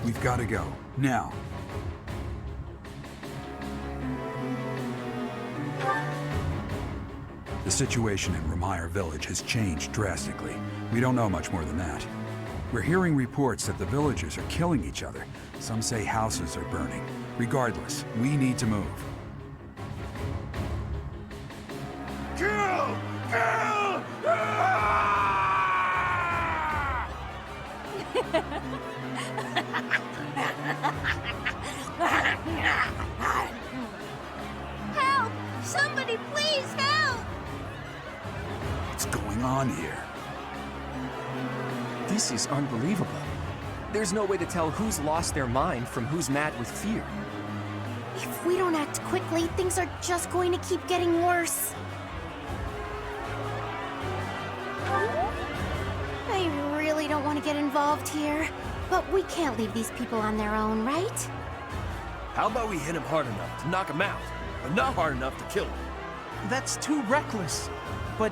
We've got to go. Now. The situation in Ramire Village has changed drastically. We don't know much more than that. We're hearing reports that the villagers are killing each other. Some say houses are burning. Regardless, we need to move. Kill! Kill! Ah! Help! Somebody please help! What's going on here? This is unbelievable. There's no way to tell who's lost their mind from who's mad with fear. If we don't act quickly, things are just going to keep getting worse. I really don't want to get involved here, but we can't leave these people on their own, right? How about we hit him hard enough to knock him out, but not hard enough to kill him? That's too reckless. But...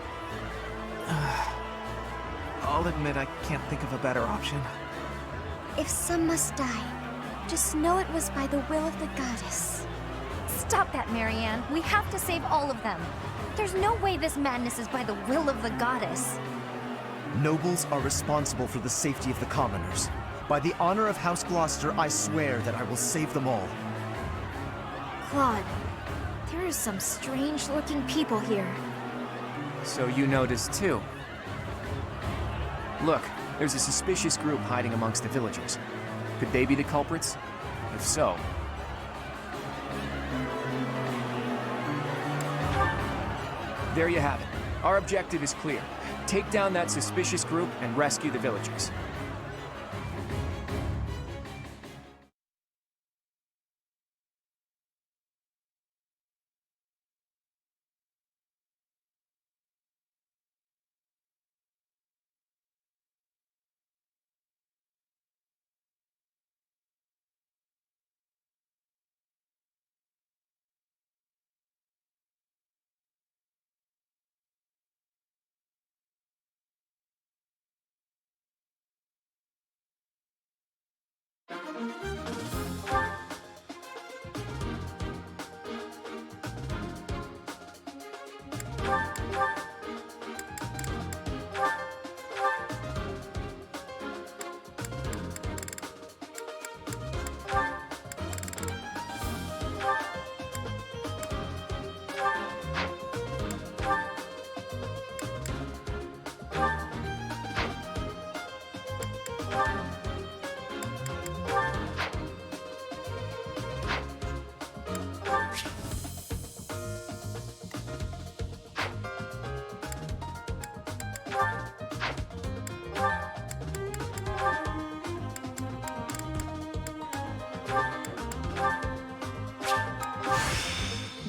I'll admit I can't think of a better option. If some must die, just know it was by the will of the goddess. Stop that, Marianne. We have to save all of them. There's no way this madness is by the will of the goddess. Nobles are responsible for the safety of the commoners. By the honor of House Gloucester, I swear that I will save them all. Claude, there are some strange-looking people here. So you noticed too. Look, there's a suspicious group hiding amongst the villagers. Could they be the culprits? If so... There you have it. Our objective is clear. Take down that suspicious group and rescue the villagers.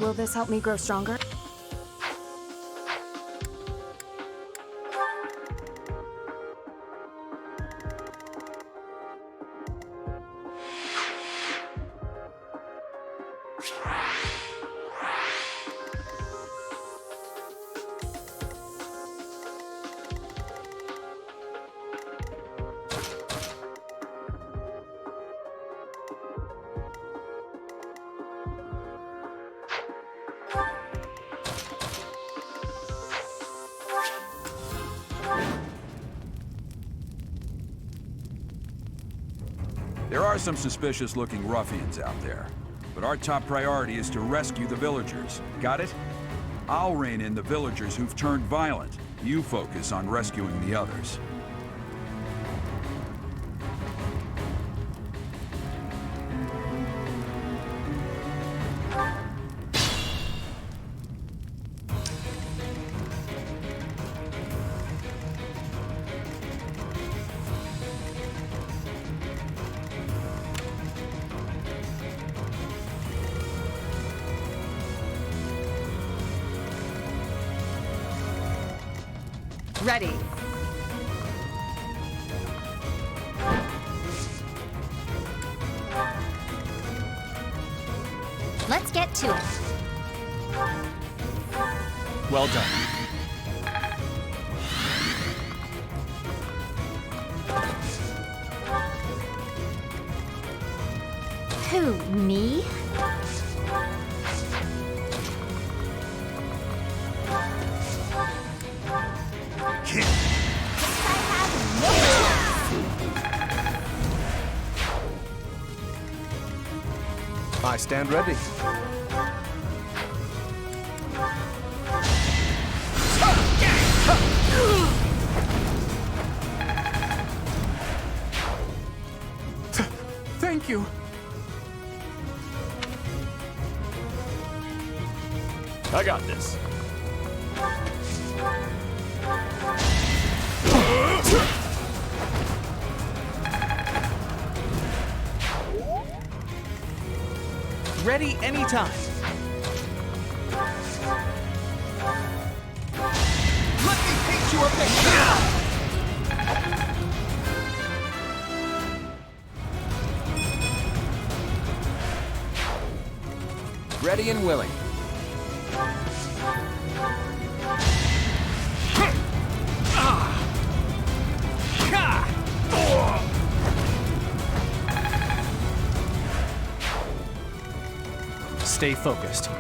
Will this help me grow stronger? There are some suspicious-looking ruffians out there, but our top priority is to rescue the villagers. Got it? I'll rein in the villagers who've turned violent. You focus on rescuing the others. Ready. Let's get to it. Well done. Who, me? I stand ready. Thank you. I got this. Ready anytime. Let me paint you a picture! Ready and willing. Stay focused.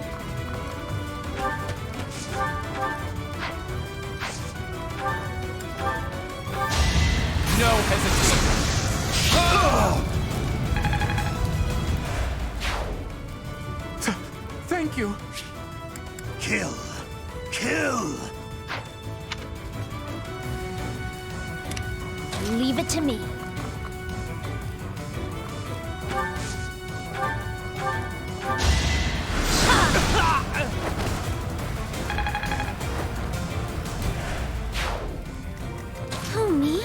No hesitation. Thank you. Kill! Kill! Leave it to me. Who, me?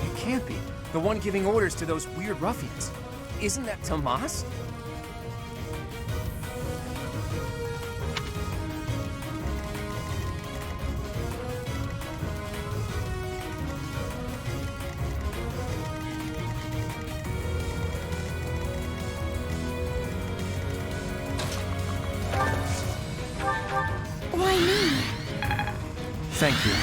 It can't be. The one giving orders to those weird ruffians. Isn't that Tomas? Why me? Thank you.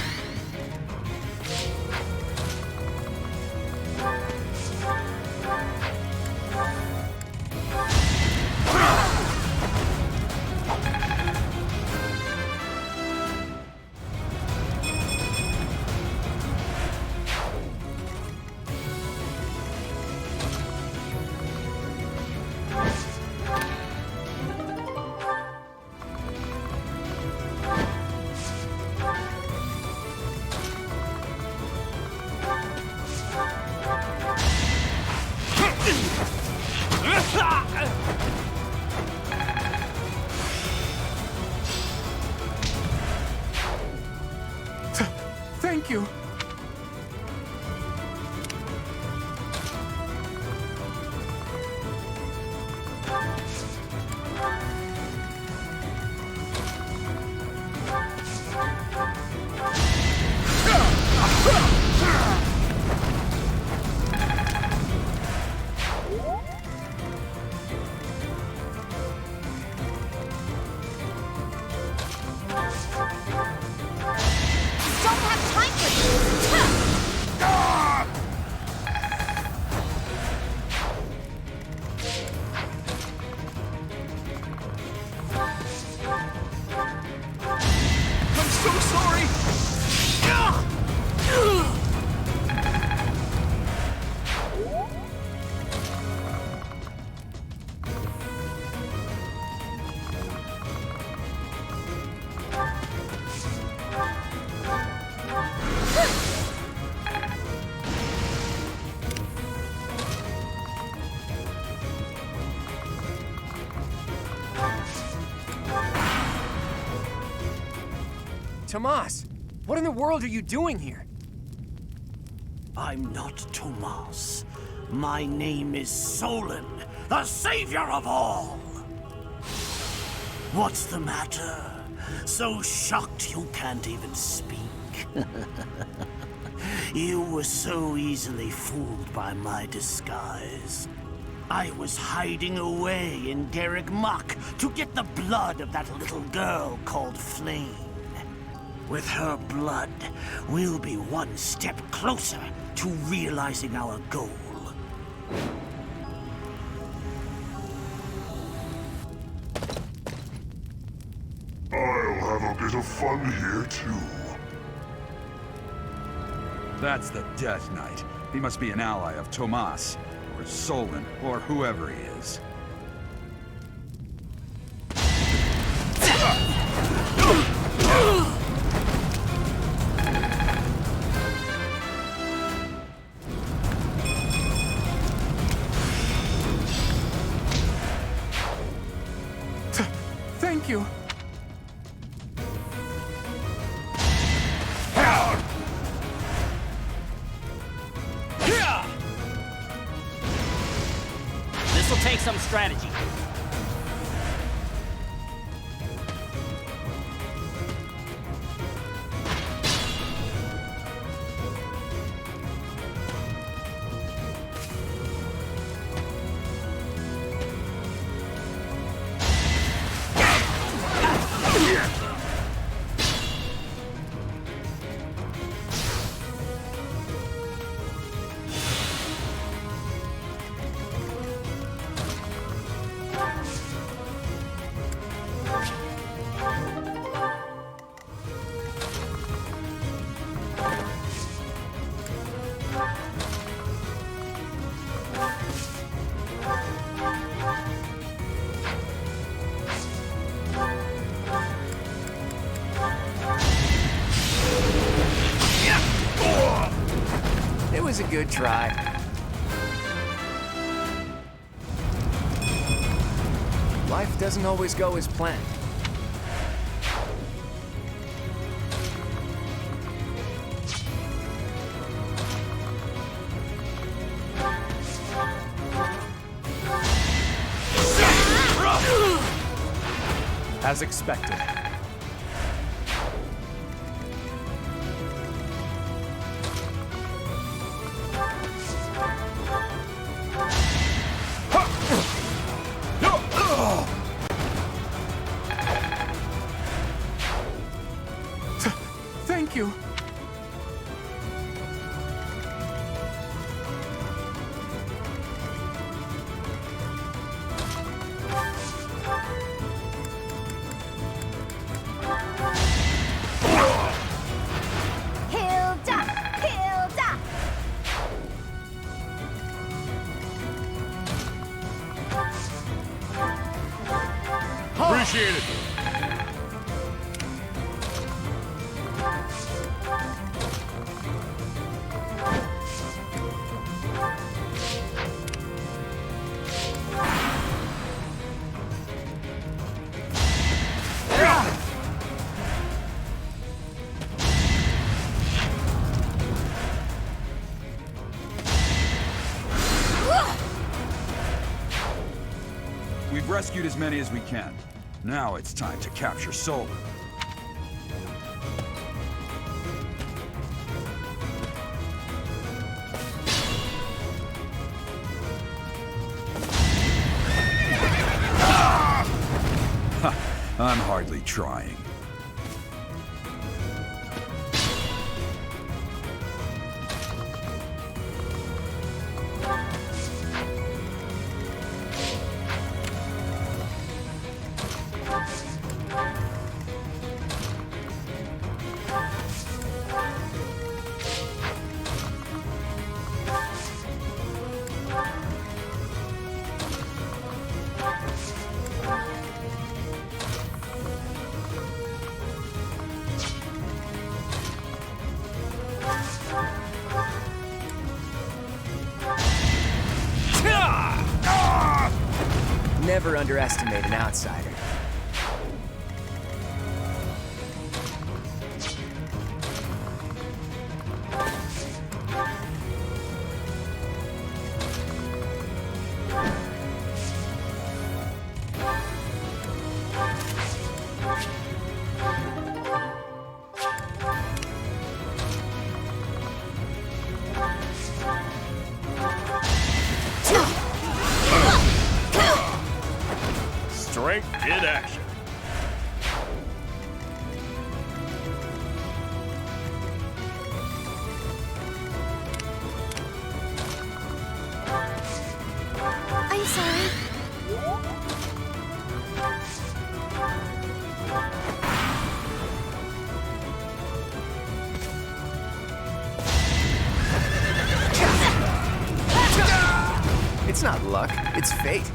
Thank you. have time for this! I'm so sorry! Tomas, what in the world are you doing here? I'm not Tomas. My name is Solon, the savior of all. What's the matter? So shocked you can't even speak. You were so easily fooled by my disguise. I was hiding away in Derek Muck to get the blood of that little girl called Flame. With her blood, we'll be one step closer to realizing our goal. I'll have a bit of fun here, too. That's the Death Knight. He must be an ally of Tomas, or Solon, or whoever he is. Thank you. This'll take some strategy. It was a good try. Life doesn't always go as planned. As expected. Thank you. Hilda! Hilda! Appreciate it. We've rescued as many as we can. Now it's time to capture Solon. Ha! I'm hardly trying. Never underestimate an outsider. Strength in action. I'm sorry. It's not luck, it's fate.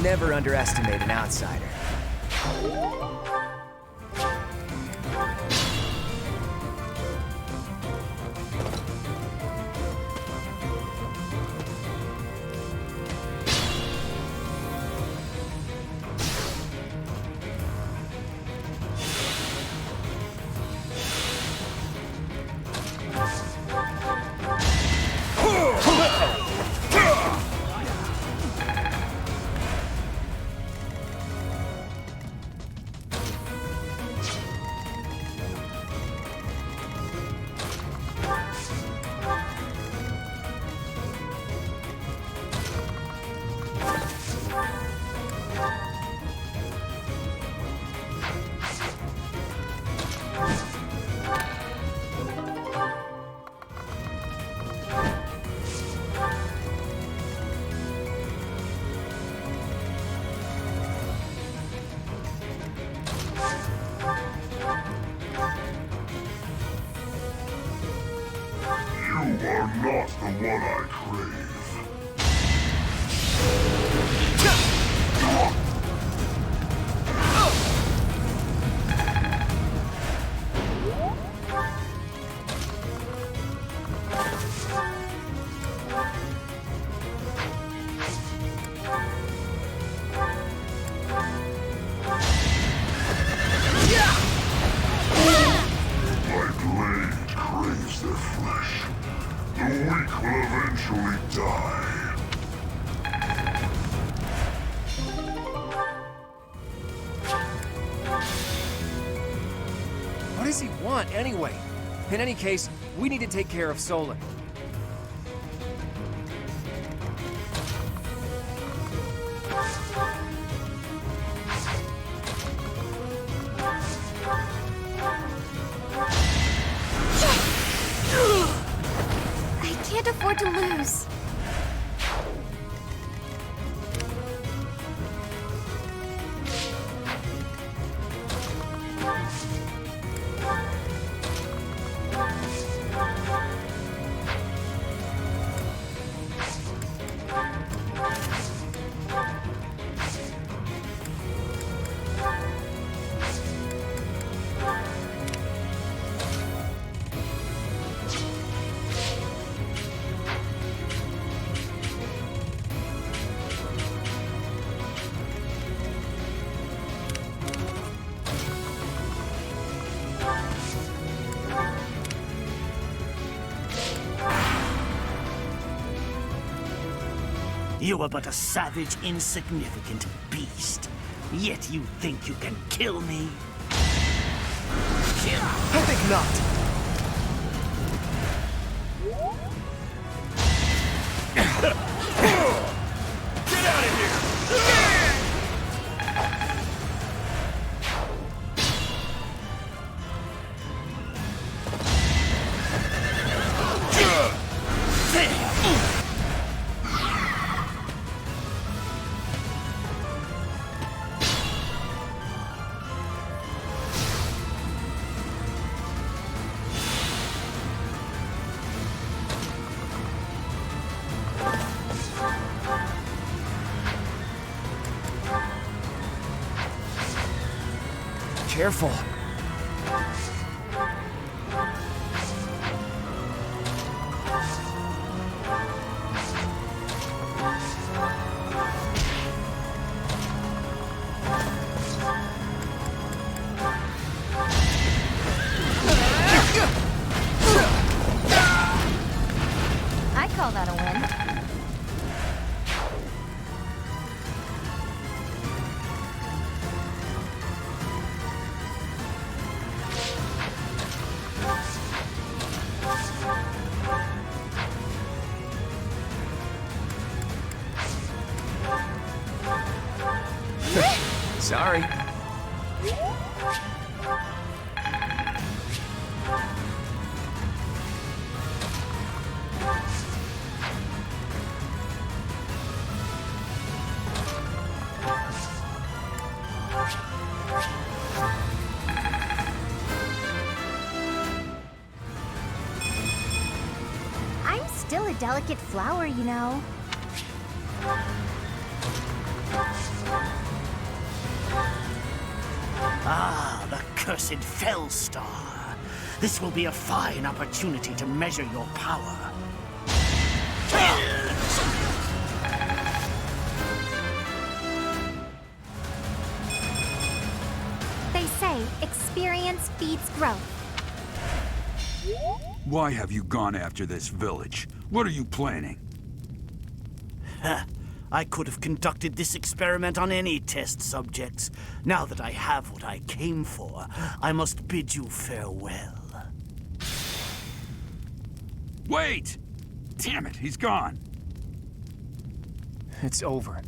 Never underestimate an outsider. You are not the one I crave. My blade craves their flesh. The weak will eventually die. What does he want anyway? In any case, we need to take care of Solon. I can't afford to lose. You are but a savage, insignificant beast. Yet you think you can kill me? I think not. Get out of here! Careful. I call that a win. Sorry. I'm still a delicate flower, you know. Ah, the cursed Fellstar. This will be a fine opportunity to measure your power. They say experience feeds growth. Why have you gone after this village? What are you planning? I could have conducted this experiment on any test subjects. Now that I have what I came for, I must bid you farewell. Wait! Damn it, he's gone. It's over.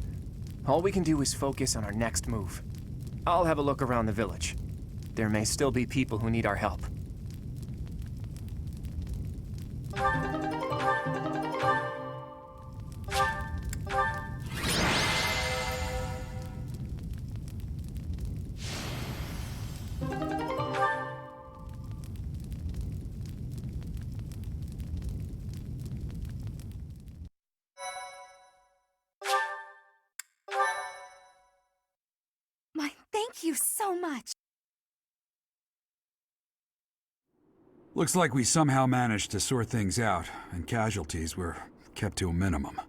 All we can do is focus on our next move. I'll have a look around the village. There may still be people who need our help. My, thank you so much. Looks like we somehow managed to sort things out, and casualties were kept to a minimum.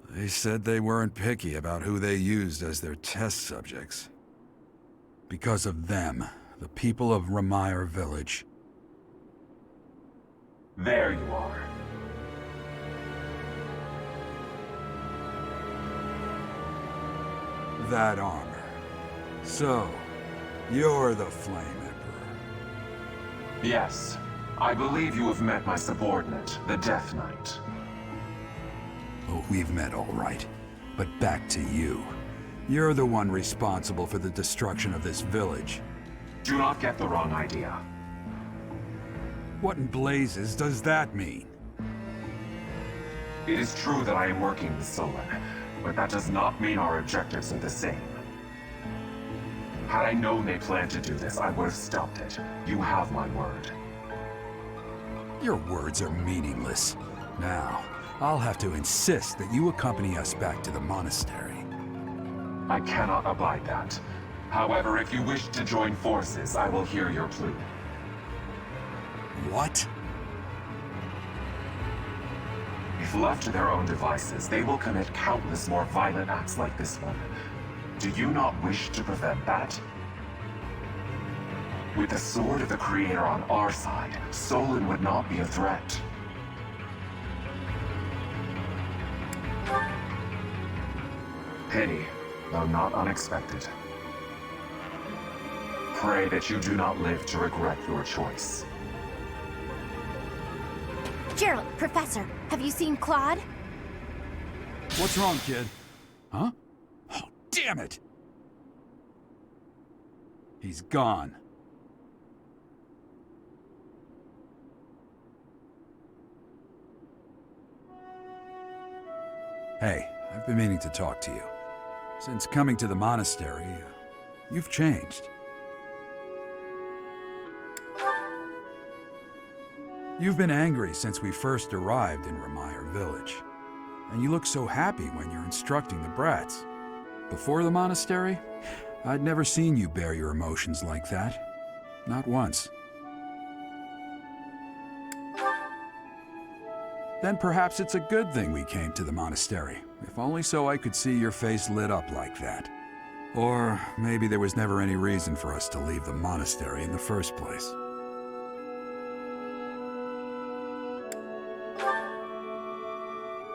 They said they weren't picky about who they used as their test subjects. Because of them, the people of Ramire Village. There you are. That armor. So, you're the Flame Emperor. Yes. I believe you have met my subordinate, the Death Knight. Oh, we've met all right. But back to you. You're the one responsible for the destruction of this village. Do not get the wrong idea. What in blazes does that mean? It is true that I am working with Solon, but that does not mean our objectives are the same. Had I known they planned to do this, I would have stopped it. You have my word. Your words are meaningless. Now, I'll have to insist that you accompany us back to the monastery. I cannot abide that. However, if you wish to join forces, I will hear your plea. What? If left to their own devices, they will commit countless more violent acts like this one. Do you not wish to prevent that? With the sword of the Creator on our side, Solon would not be a threat. Pity, though not unexpected. Pray that you do not live to regret your choice. Gerald, Professor, have you seen Claude? What's wrong, kid? Huh? Oh, damn it! He's gone. Hey, I've been meaning to talk to you. Since coming to the monastery, you've changed. You've been angry since we first arrived in Ramire Village. And you look so happy when you're instructing the brats. Before the monastery, I'd never seen you bear your emotions like that. Not once. Then perhaps it's a good thing we came to the monastery. If only so I could see your face lit up like that. Or maybe there was never any reason for us to leave the monastery in the first place.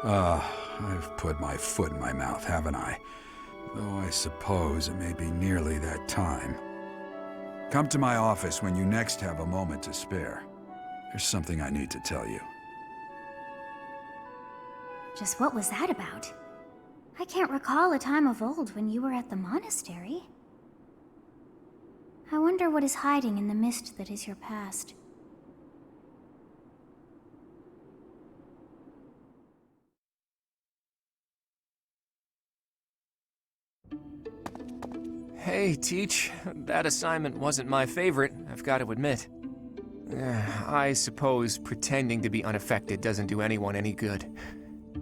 I've put my foot in my mouth, haven't I? Though I suppose it may be nearly that time. Come to my office when you next have a moment to spare. There's something I need to tell you. Just what was that about? I can't recall a time of old when you were at the monastery. I wonder what is hiding in the mist that is your past. Hey, Teach. That assignment wasn't my favorite, I've got to admit. I suppose pretending to be unaffected doesn't do anyone any good.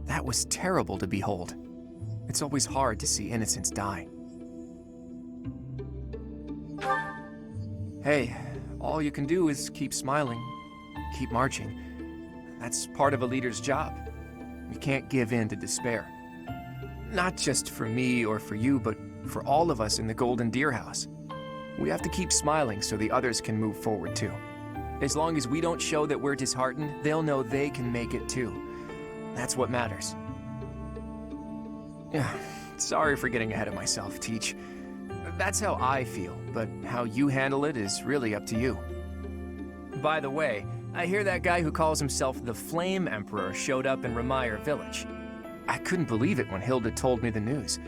That was terrible to behold. It's always hard to see innocents die. Hey, all you can do is keep smiling, keep marching. That's part of a leader's job. We can't give in to despair. Not just for me or for you, but for all of us in the Golden Deer House. We have to keep smiling so the others can move forward too. As long as we don't show that we're disheartened, they'll know they can make it too. That's what matters. Yeah, sorry for getting ahead of myself, Teach. That's how I feel, but how you handle it is really up to you. By the way, I hear that guy who calls himself the Flame Emperor showed up in Remire Village. I couldn't believe it when Hilda told me the news.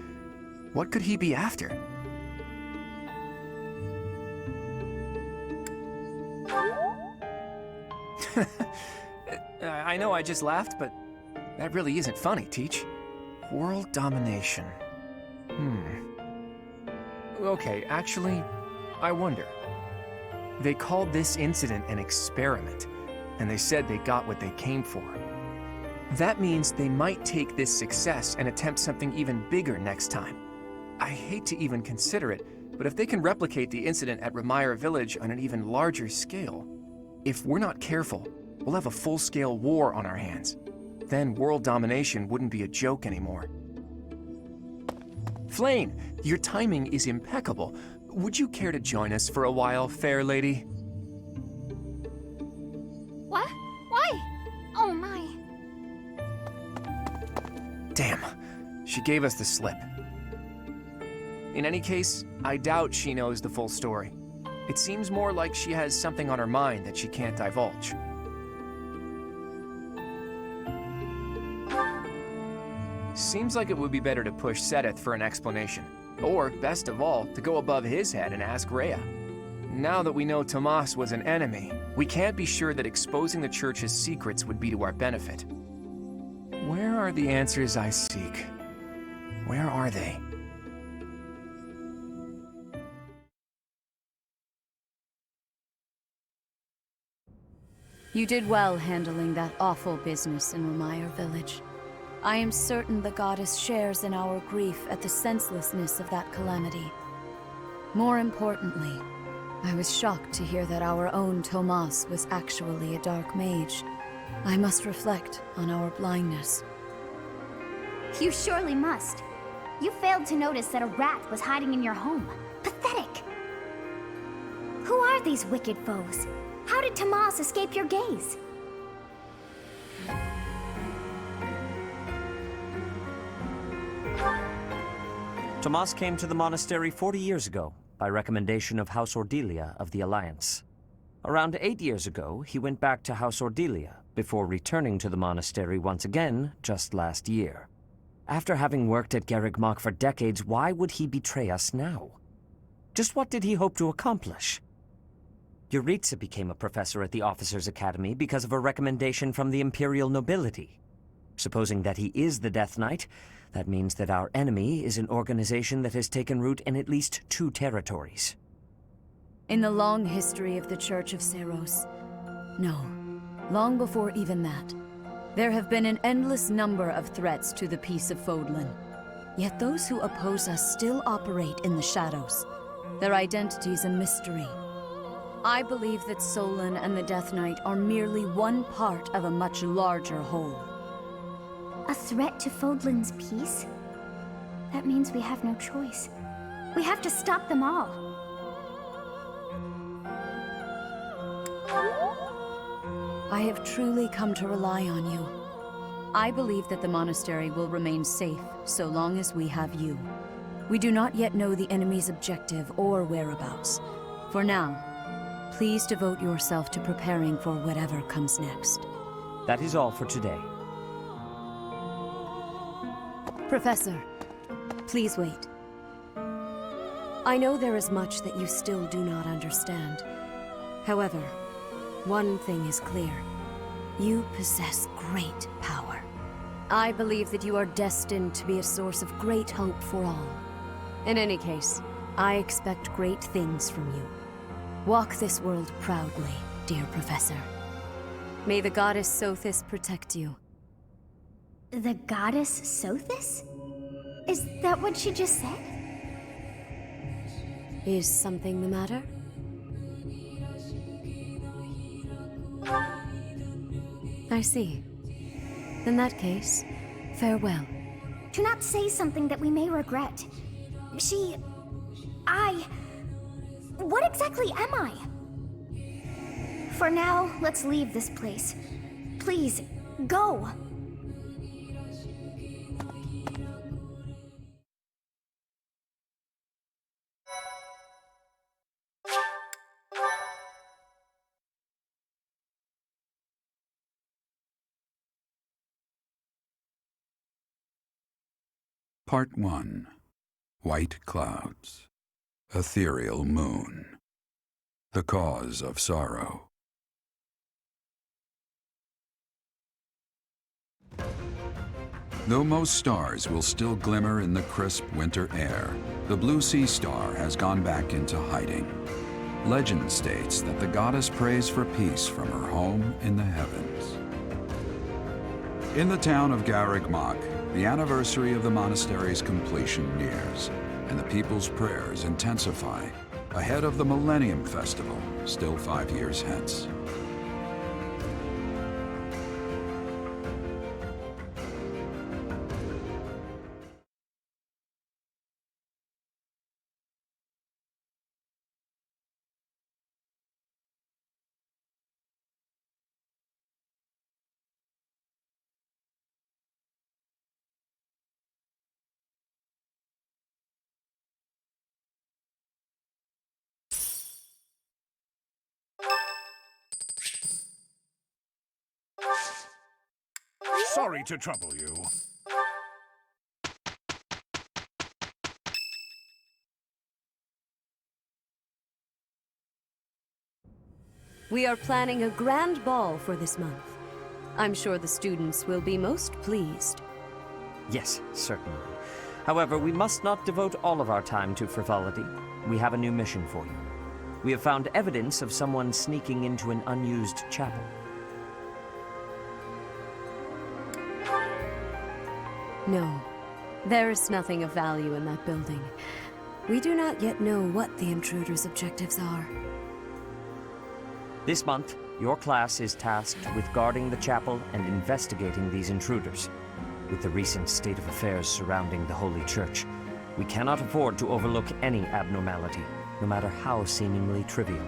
What could he be after? I know I just laughed, but that really isn't funny, Teach. World domination. Okay, actually, I wonder. They called this incident an experiment, and they said they got what they came for. That means they might take this success and attempt something even bigger next time. I hate to even consider it, but if they can replicate the incident at Remire Village on an even larger scale, if we're not careful, we'll have a full-scale war on our hands. Then world domination wouldn't be a joke anymore. Flayn, your timing is impeccable. Would you care to join us for a while, fair lady? What? Why? Oh my. Damn, she gave us the slip. In any case, I doubt she knows the full story. It seems more like she has something on her mind that she can't divulge. Seems like it would be better to push Seteth for an explanation. Or, best of all, to go above his head and ask Rhea. Now that we know Tomas was an enemy, we can't be sure that exposing the Church's secrets would be to our benefit. Where are the answers I seek? Where are they? You did well handling that awful business in Remire Village. I am certain the goddess shares in our grief at the senselessness of that calamity. More importantly, I was shocked to hear that our own Tomas was actually a dark mage. I must reflect on our blindness. You surely must. You failed to notice that a rat was hiding in your home. Pathetic! Who are these wicked foes? How did Tomas escape your gaze? Tomas came to the monastery 40 years ago, by recommendation of House Ordelia of the Alliance. Around 8 years ago, he went back to House Ordelia, before returning to the monastery once again just last year. After having worked at Garreg Mach for decades, why would he betray us now? Just what did he hope to accomplish? Yuritsa became a professor at the Officers' Academy because of a recommendation from the Imperial nobility. Supposing that he is the Death Knight, that means that our enemy is an organization that has taken root in at least 2 territories. In the long history of the Church of Seiros, no, long before even that, there have been an endless number of threats to the peace of Fodlan. Yet those who oppose us still operate in the shadows. Their identity's a mystery. I believe that Solon and the Death Knight are merely one part of a much larger whole. A threat to Fodlan's peace? That means we have no choice. We have to stop them all. I have truly come to rely on you. I believe that the monastery will remain safe so long as we have you. We do not yet know the enemy's objective or whereabouts. For now, please devote yourself to preparing for whatever comes next. That is all for today. Professor, please wait. I know there is much that you still do not understand. However, one thing is clear. You possess great power. I believe that you are destined to be a source of great hope for all. In any case, I expect great things from you. Walk this world proudly, dear Professor. May the goddess Sothis protect you. The goddess Sothis? Is that what she just said? Is something the matter? I see. In that case, farewell. Do not say something that we may regret. What exactly am I? For now, let's leave this place. Please, go! Part 1. White Clouds. Ethereal Moon. The Cause of Sorrow. Though most stars will still glimmer in the crisp winter air, the blue sea star has gone back into hiding. Legend states that the goddess prays for peace from her home in the heavens. In the town of Garreg-Mach, the anniversary of the monastery's completion nears, and the people's prayers intensify ahead of the Millennium Festival, still 5 years hence. Sorry to trouble you. We are planning a grand ball for this month. I'm sure the students will be most pleased. Yes, certainly. However, we must not devote all of our time to frivolity. We have a new mission for you. We have found evidence of someone sneaking into an unused chapel. No, there is nothing of value in that building. We do not yet know what the intruder's objectives are. This month, your class is tasked with guarding the chapel and investigating these intruders. With the recent state of affairs surrounding the Holy Church, we cannot afford to overlook any abnormality, no matter how seemingly trivial.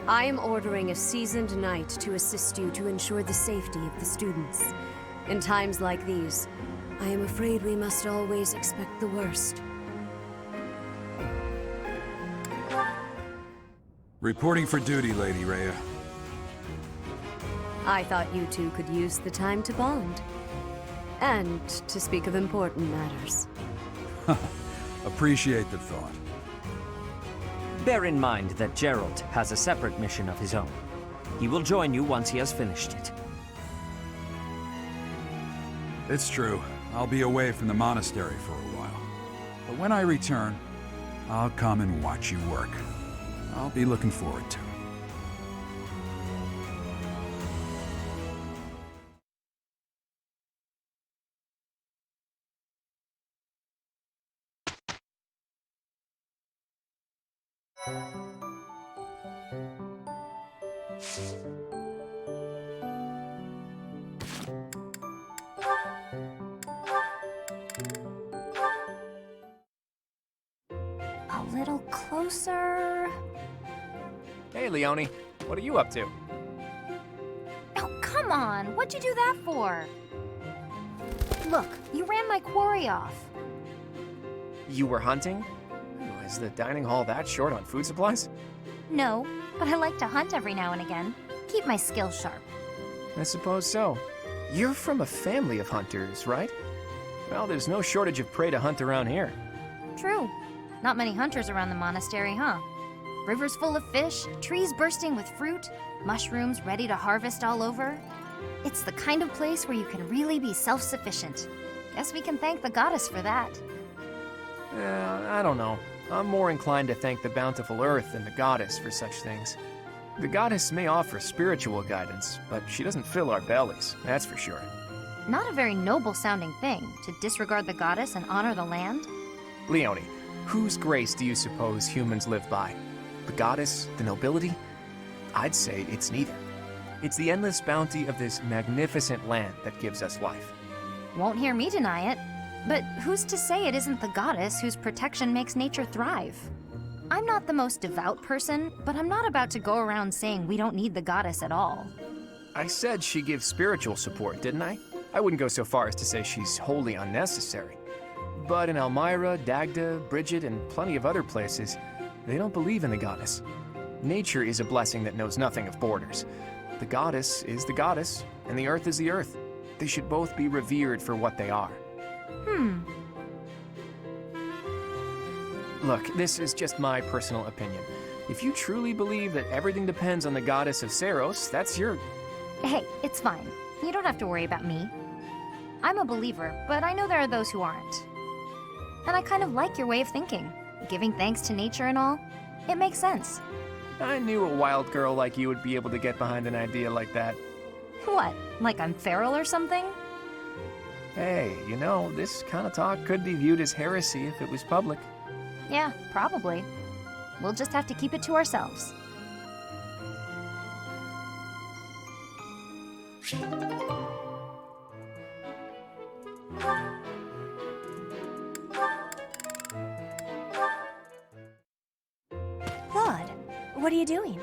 I am ordering a seasoned knight to assist you to ensure the safety of the students. In times like these, I am afraid we must always expect the worst. Reporting for duty, Lady Rhea. I thought you two could use the time to bond. And to speak of important matters. Appreciate the thought. Bear in mind that Gerald has a separate mission of his own. He will join you once he has finished it. It's true. I'll be away from the monastery for a while. But when I return, I'll come and watch you work. I'll be looking forward to it. A little closer. Hey, Leone. What are you up to? Oh, come on. What'd you do that for? Look, you ran my quarry off. You were hunting? Is the dining hall that short on food supplies? No, but I like to hunt every now and again. Keep my skills sharp. I suppose so. You're from a family of hunters, right? Well, there's no shortage of prey to hunt around here. True. Not many hunters around the monastery, huh? Rivers full of fish, trees bursting with fruit, mushrooms ready to harvest all over. It's the kind of place where you can really be self-sufficient. Guess we can thank the goddess for that. I don't know. I'm more inclined to thank the bountiful earth than the goddess for such things. The goddess may offer spiritual guidance, but she doesn't fill our bellies, that's for sure. Not a very noble-sounding thing, to disregard the goddess and honor the land. Leone, whose grace do you suppose humans live by? The goddess? The nobility? I'd say it's neither. It's the endless bounty of this magnificent land that gives us life. Won't hear me deny it. But who's to say it isn't the goddess whose protection makes nature thrive? I'm not the most devout person, but I'm not about to go around saying we don't need the goddess at all. I said she gives spiritual support, didn't I? I wouldn't go so far as to say she's wholly unnecessary. But in Elmira, Dagda, Bridget, and plenty of other places, they don't believe in the goddess. Nature is a blessing that knows nothing of borders. The goddess is the goddess, and the earth is the earth. They should both be revered for what they are. Look, this is just my personal opinion. If you truly believe that everything depends on the goddess of Seros, that's your... Hey, it's fine. You don't have to worry about me. I'm a believer, but I know there are those who aren't. And I kind of like your way of thinking. Giving thanks to nature and all. It makes sense. I knew a wild girl like you would be able to get behind an idea like that. What? Like I'm feral or something? Hey, you know, this kind of talk could be viewed as heresy if it was public. Yeah, probably. We'll just have to keep it to ourselves. Claude, what are you doing?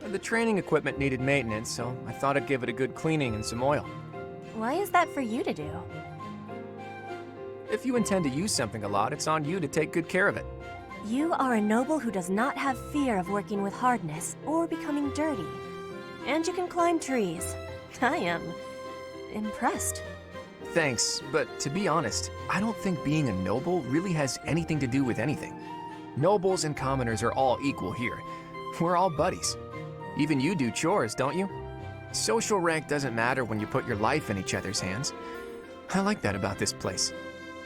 The training equipment needed maintenance, so I thought I'd give it a good cleaning and some oil. Why is that for you to do? If you intend to use something a lot, it's on you to take good care of it. You are a noble who does not have fear of working with hardness or becoming dirty. And you can climb trees. I am impressed. Thanks, but to be honest, I don't think being a noble really has anything to do with anything. Nobles and commoners are all equal here. We're all buddies. Even you do chores, don't you? Social rank doesn't matter when you put your life in each other's hands. I like that about this place.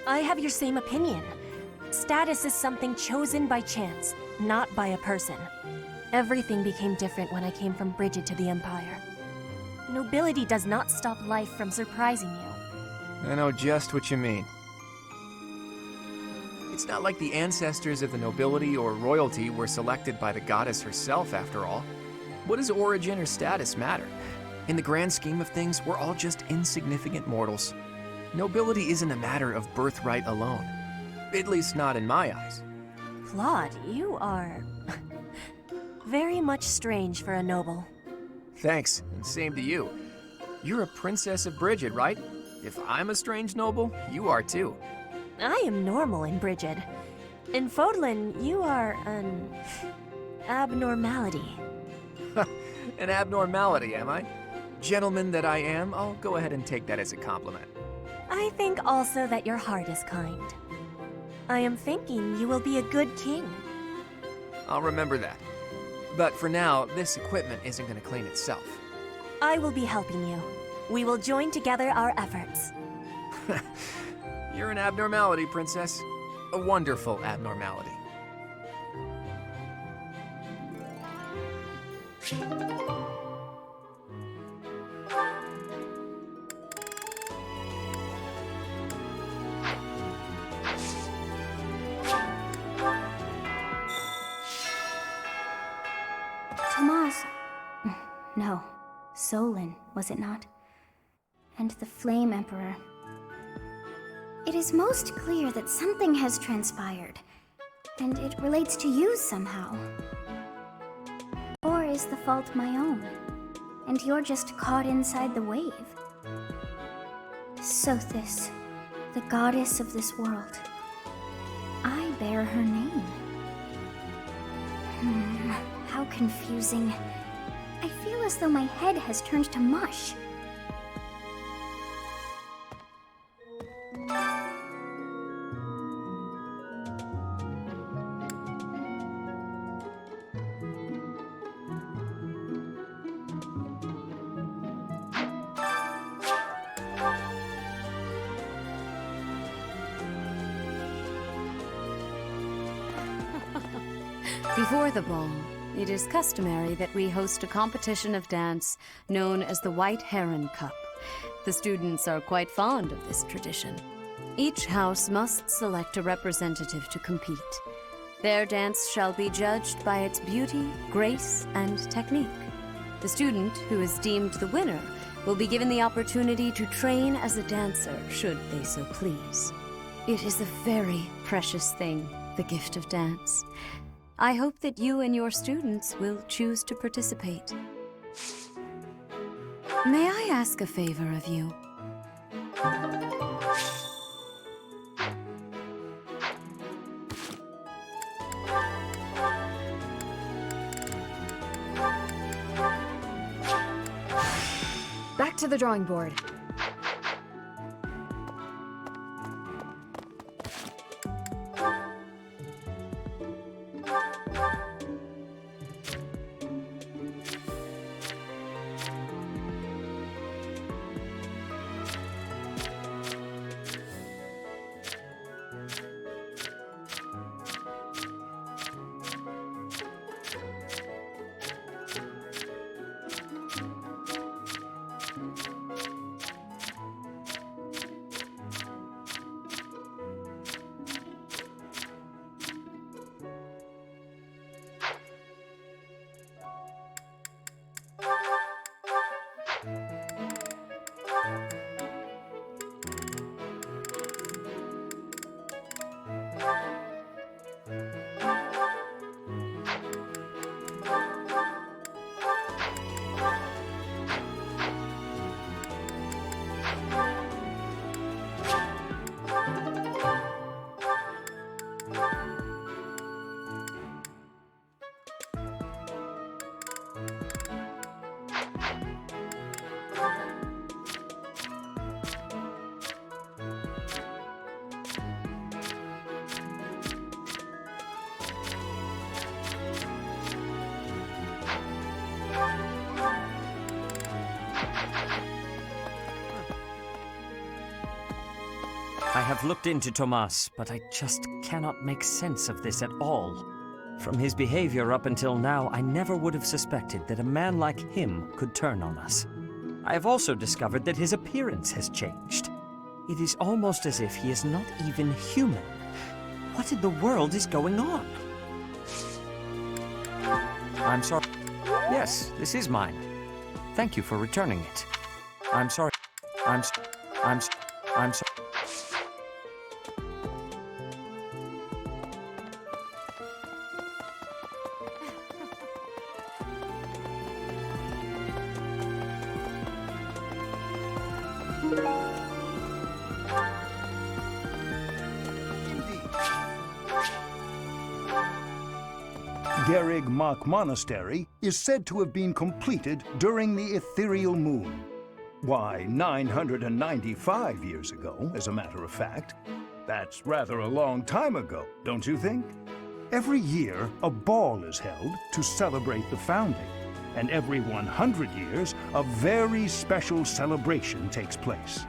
I have your same opinion. Status is something chosen by chance, not by a person. Everything became different when I came from Bridget to the Empire. Nobility does not stop life from surprising you. I know just what you mean. It's not like the ancestors of the nobility or royalty were selected by the goddess herself, after all. What does origin or status matter? In the grand scheme of things, we're all just insignificant mortals. Nobility isn't a matter of birthright alone. At least not in my eyes. Claude, you are very much strange for a noble. Thanks, and same to you. You're a princess of Bridget, right? If I'm a strange noble, you are too. I am normal in Bridget. In Fodlan, you are an abnormality. An abnormality, am I? Gentleman that I am, I'll go ahead and take that as a compliment. I think also that your heart is kind. I am thinking you will be a good king. I'll remember that. But for now, this equipment isn't going to clean itself. I will be helping you. We will join together our efforts. You're an abnormality, Princess. A wonderful abnormality. Solon, was it not? And the Flame Emperor. It is most clear that something has transpired, and it relates to you somehow. Or is the fault my own, and you're just caught inside the wave? Sothis, the goddess of this world. I bear her name. How confusing. I feel as though my head has turned to mush. Before the ball, it is customary that we host a competition of dance known as the White Heron Cup. The students are quite fond of this tradition. Each house must select a representative to compete. Their dance shall be judged by its beauty, grace, and technique. The student who is deemed the winner will be given the opportunity to train as a dancer, should they so please. It is a very precious thing, the gift of dance. I hope that you and your students will choose to participate. May I ask a favor of you? Back to the drawing board. I have looked into Tomas, but I just cannot make sense of this at all. From his behavior up until now, I never would have suspected that a man like him could turn on us. I have also discovered that his appearance has changed. It is almost as if he is not even human. What in the world is going on? I'm sorry. Yes, this is mine. Thank you for returning it. I'm sorry. I'm sorry. Garrig Mach Monastery is said to have been completed during the ethereal moon. Why, 995 years ago, as a matter of fact. That's rather a long time ago, don't you think? Every year, a ball is held to celebrate the founding, and every 100 years, a very special celebration takes place.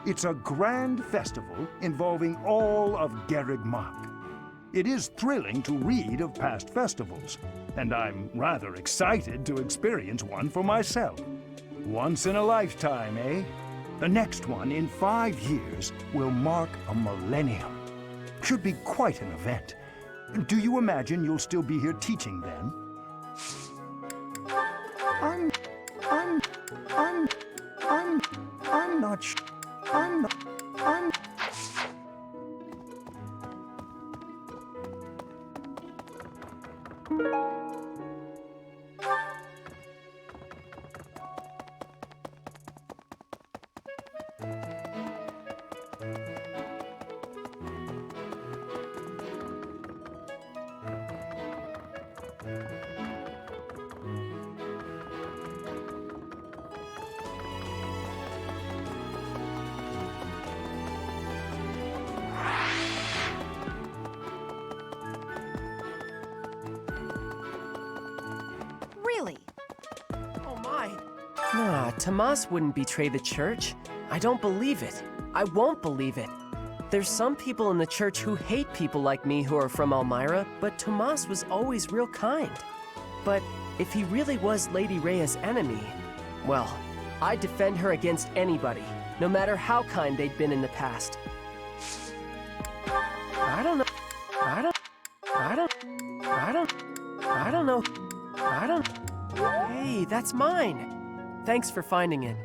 It's a grand festival involving all of Garrig Mach. It is thrilling to read of past festivals, and I'm rather excited to experience one for myself. Once in a lifetime, eh? The next one, in 5 years, will mark a millennium. Should be quite an event. Do you imagine you'll still be here teaching then? I'm not sh- I'm Really? Oh my. Nah, Tomas wouldn't betray the church. I don't believe it. I won't believe it. There's some people in the church who hate people like me who are from Elmira, but Tomas was always real kind. But if he really was Lady Rhea's enemy, well, I'd defend her against anybody, no matter how kind they'd been in the past. I don't know. I don't know. Hey, that's mine. Thanks for finding it.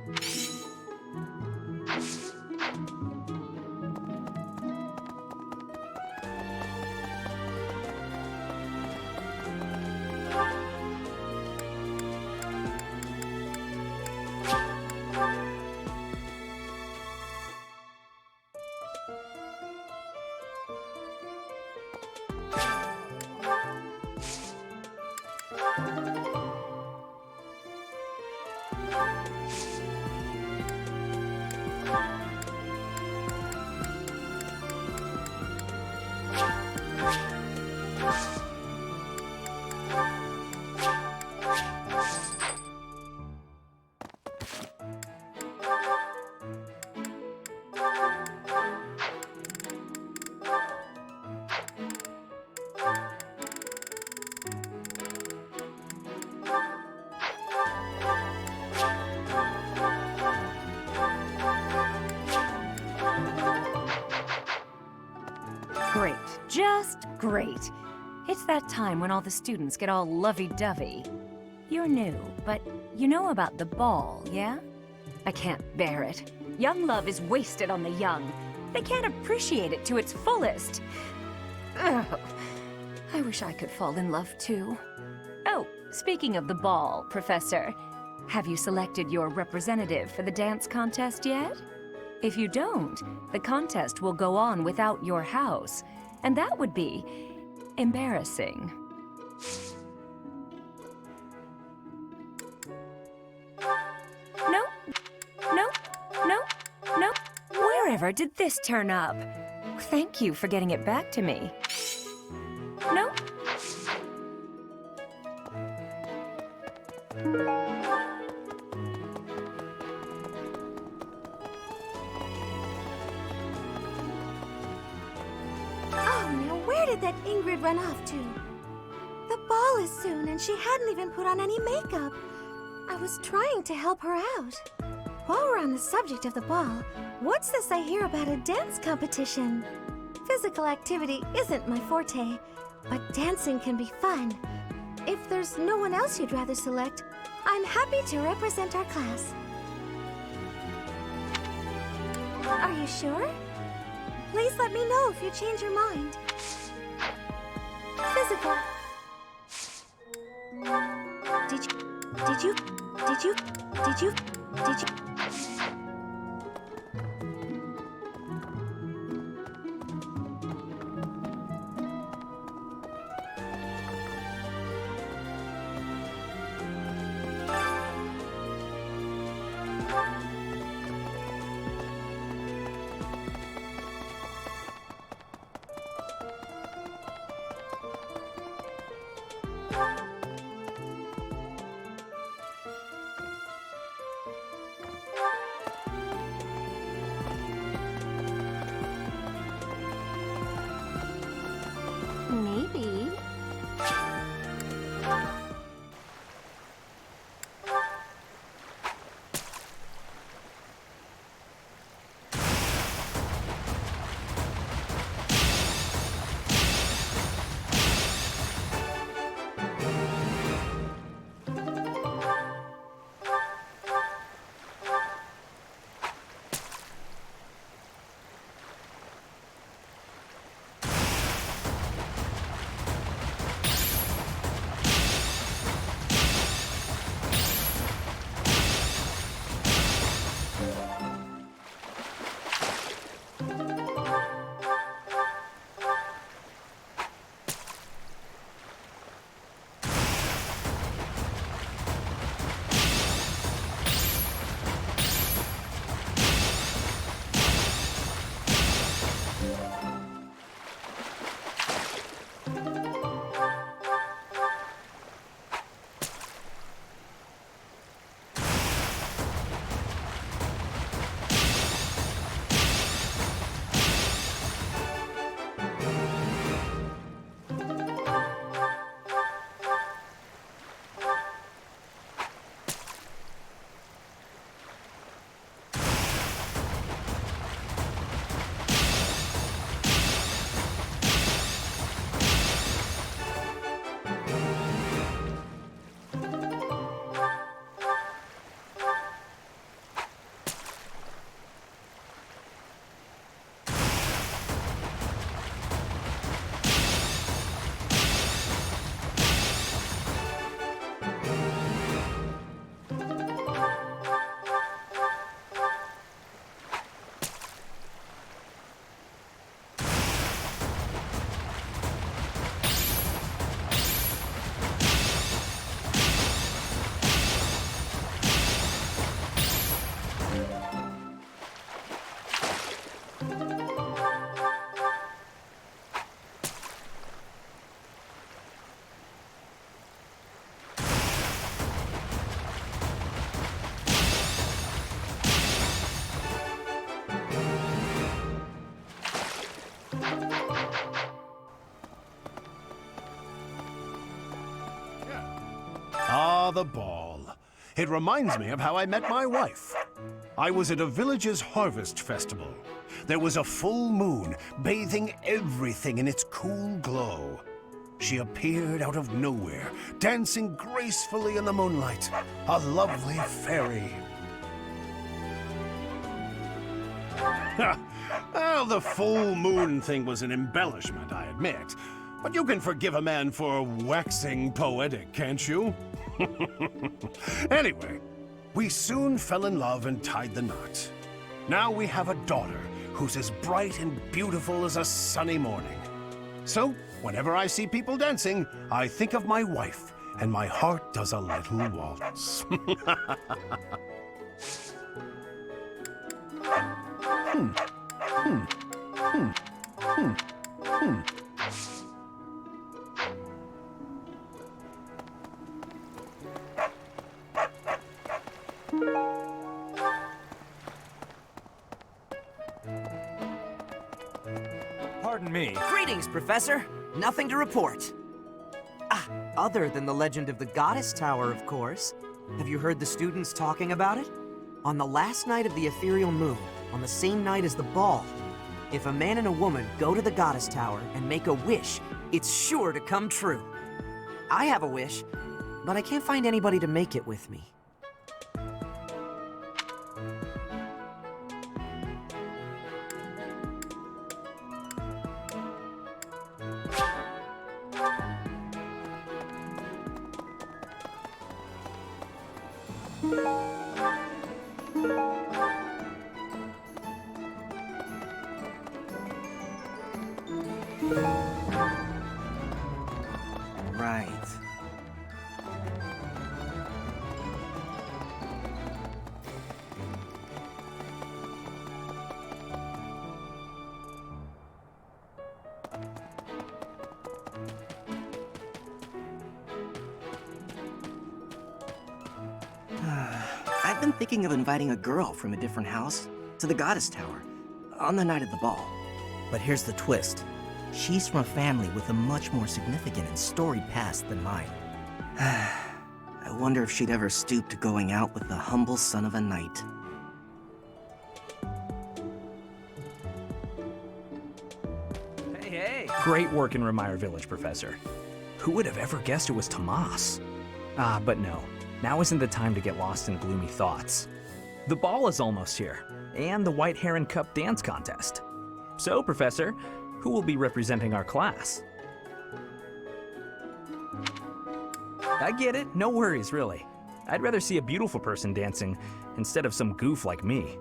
Great. Just great. It's that time when all the students get all lovey-dovey. You're new, but you know about the ball, yeah? I can't bear it. Young love is wasted on the young. They can't appreciate it to its fullest. Ugh. I wish I could fall in love too. Oh, speaking of the ball, Professor, have you selected your representative for the dance contest yet? If you don't, the contest will go on without your house, and that would be embarrassing. No, no, no, no. Wherever did this turn up? Thank you for getting it back to me. No. Where did that Ingrid run off to? The ball is soon, and she hadn't even put on any makeup. I was trying to help her out. While we're on the subject of the ball, what's this I hear about a dance competition? Physical activity isn't my forte, but dancing can be fun. If there's no one else you'd rather select, I'm happy to represent our class. Are you sure? Please let me know if you change your mind. Physical. Did you? Ah, the ball. It reminds me of how I met my wife. I was at a village's harvest festival. There was a full moon, bathing everything in its cool glow. She appeared out of nowhere, dancing gracefully in the moonlight. A lovely fairy. Well, the full moon thing was an embellishment, I admit. But you can forgive a man for waxing poetic, can't you? Anyway, we soon fell in love and tied the knot. Now we have a daughter who's as bright and beautiful as a sunny morning. So, whenever I see people dancing, I think of my wife, and my heart does a little waltz. Pardon me. Greetings, Professor. Nothing to report. Other than the legend of the Goddess Tower, of course. Have you heard the students talking about it? On the last night of the ethereal moon, on the same night as the ball, if a man and a woman go to the Goddess Tower and make a wish, it's sure to come true. I have a wish, but I can't find anybody to make it with me. Right. I've been thinking of inviting a girl from a different house to the Goddess Tower on the night of the ball. But here's the twist. She's from a family with a much more significant and storied past than mine. I wonder if she'd ever stoop to going out with the humble son of a knight. Hey! Great work in Remire Village, Professor. Who would have ever guessed it was Tomas? But no. Now isn't the time to get lost in gloomy thoughts. The ball is almost here, and the White Heron Cup dance contest. So, Professor, who will be representing our class? I get it, no worries, really. I'd rather see a beautiful person dancing instead of some goof like me.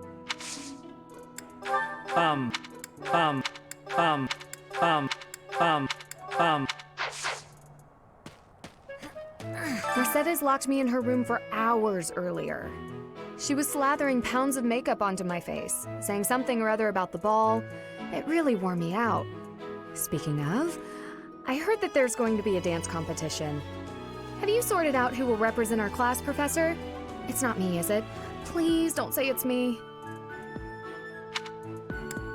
Mercedes locked me in her room for hours earlier. She was slathering pounds of makeup onto my face, saying something or other about the ball. It really wore me out. Speaking of, I heard that there's going to be a dance competition. Have you sorted out who will represent our class, Professor? It's not me, is it? Please don't say it's me.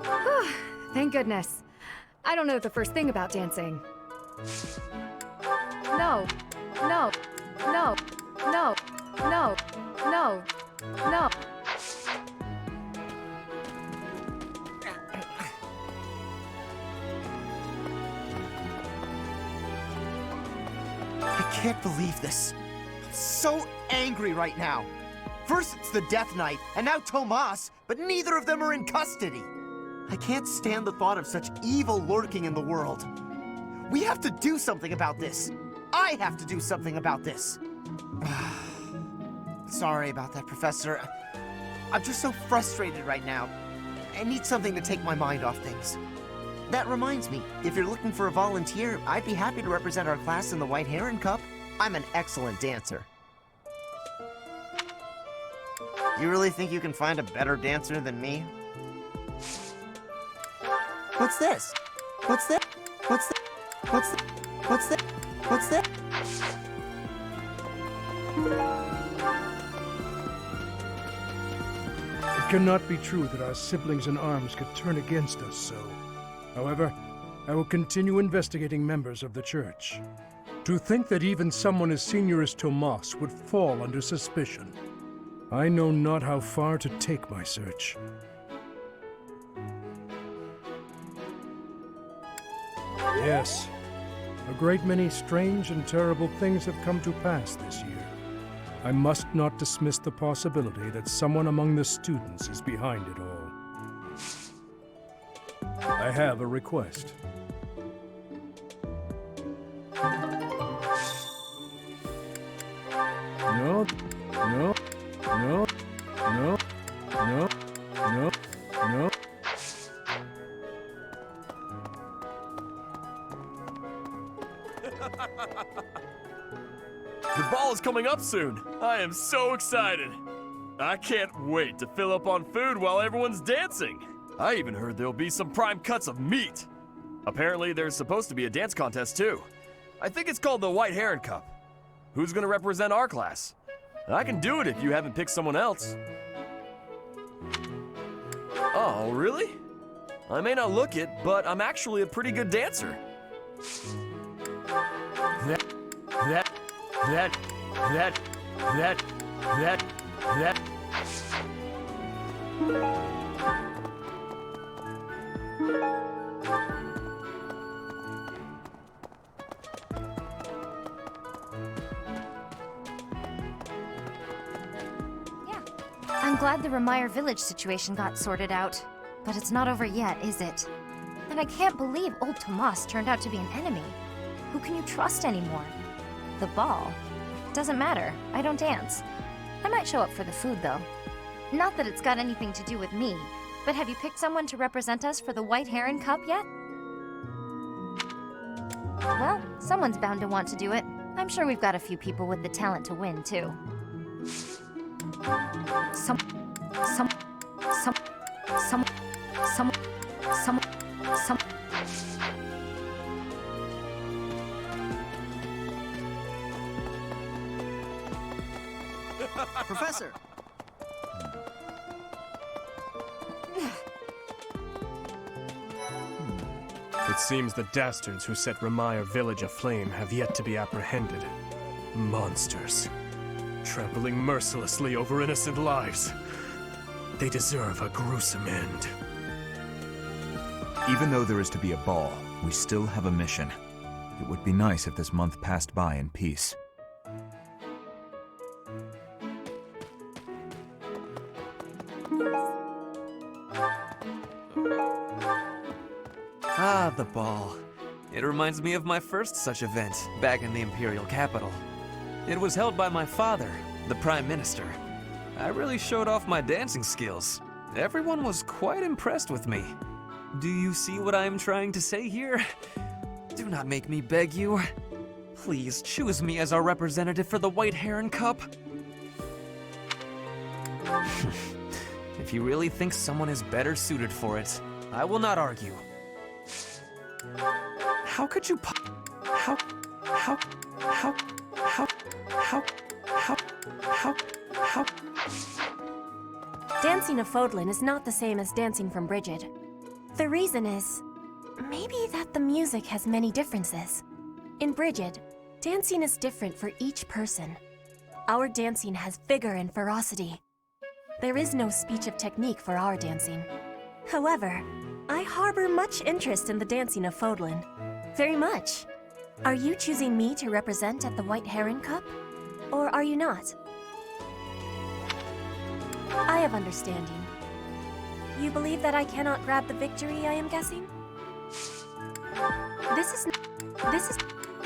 Whew, thank goodness. I don't know the first thing about dancing. No, no, no, no, no, no, no. I can't believe this. I'm so angry right now. First it's the Death Knight, and now Tomas, but neither of them are in custody. I can't stand the thought of such evil lurking in the world. We have to do something about this. I have to do something about this. Sorry about that, Professor. I'm just so frustrated right now. I need something to take my mind off things. That reminds me, if you're looking for a volunteer, I'd be happy to represent our class in the White Heron Cup. I'm an excellent dancer. You really think you can find a better dancer than me? What's this? What's this? What's this? What's this? What's this? What's this? It cannot be true that our siblings in arms could turn against us so. However, I will continue investigating members of the Church. To think that even someone as senior as Tomas would fall under suspicion. I know not how far to take my search. Yes, a great many strange and terrible things have come to pass this year. I must not dismiss the possibility that someone among the students is behind it all. I have a request. No, no, no, no, no, no, no. The ball is coming up soon. I am so excited. I can't wait to fill up on food while everyone's dancing. I even heard there'll be some prime cuts of meat. Apparently, there's supposed to be a dance contest too. I think it's called the White Heron Cup. Who's gonna represent our class? I can do it if you haven't picked someone else. Oh, really? I may not look it, but I'm actually a pretty good dancer. That. I'm glad the Remire village situation got sorted out. But it's not over yet, is it? And I can't believe old Tomas turned out to be an enemy. Who can you trust anymore? The ball? Doesn't matter. I don't dance. I might show up for the food, though. Not that it's got anything to do with me, but have you picked someone to represent us for the White Heron Cup yet? Well, someone's bound to want to do it. I'm sure we've got a few people with the talent to win, too. Some... Professor! It seems the dastards who set Remire village aflame have yet to be apprehended. Monsters. Trampling mercilessly over innocent lives. They deserve a gruesome end. Even though there is to be a ball, we still have a mission. It would be nice if this month passed by in peace. Ah, the ball. It reminds me of my first such event, back in the Imperial capital. It was held by my father, the Prime Minister. I really showed off my dancing skills. Everyone was quite impressed with me. Do you see what I am trying to say here? Do not make me beg you. Please choose me as our representative for the White Heron Cup. If you really think someone is better suited for it, I will not argue. How could you how Dancing of Fodlan is not the same as dancing from Brigid. The reason is, maybe that the music has many differences. In Brigid, dancing is different for each person. Our dancing has vigor and ferocity. There is no speech of technique for our dancing. However, I harbor much interest in the dancing of Fodlan. Very much. Are you choosing me to represent at the White Heron Cup? Or are you not? I have understanding. You believe that I cannot grab the victory, I am guessing?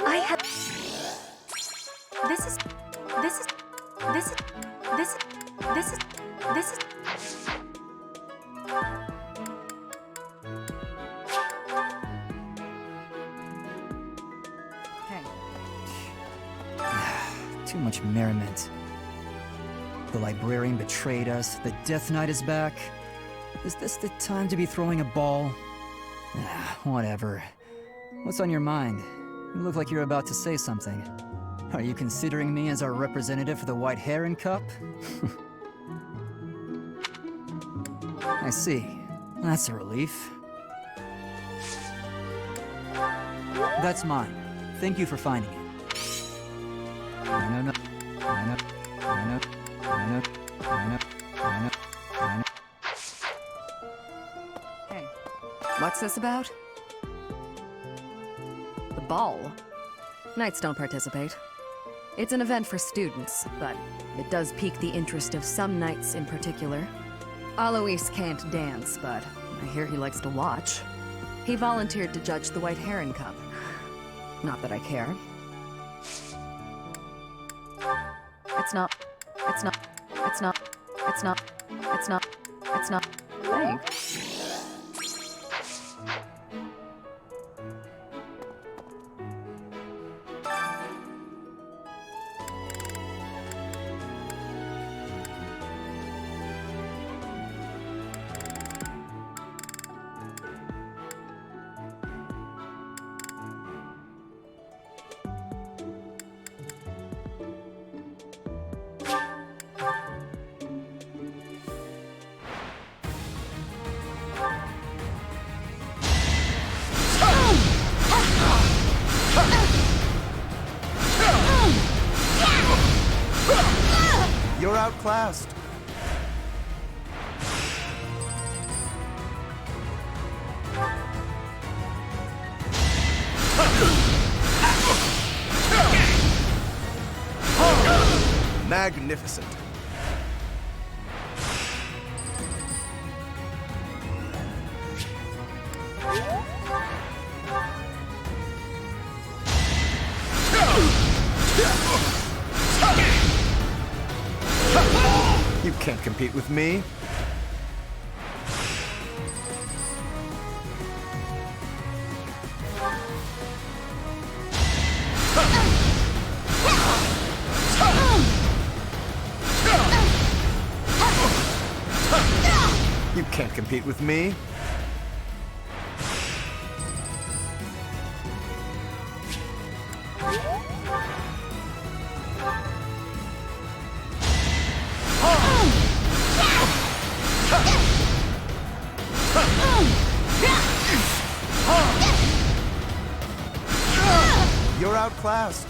I have... Too much merriment. The librarian betrayed us, the Death Knight is back. Is this the time to be throwing a ball? Whatever. What's on your mind? You look like you're about to say something. Are you considering me as our representative for the White Heron Cup? I see. That's a relief. That's mine. Thank you for finding it. Hey, what's this about? The ball? Knights don't participate. It's an event for students, but it does pique the interest of some knights in particular. Alois can't dance, but I hear he likes to watch. He volunteered to judge the White Heron Cup. Not that I care. It's not. Thanks. You're outclassed. Magnificent. You can't compete with me. You can't compete with me. You're outclassed.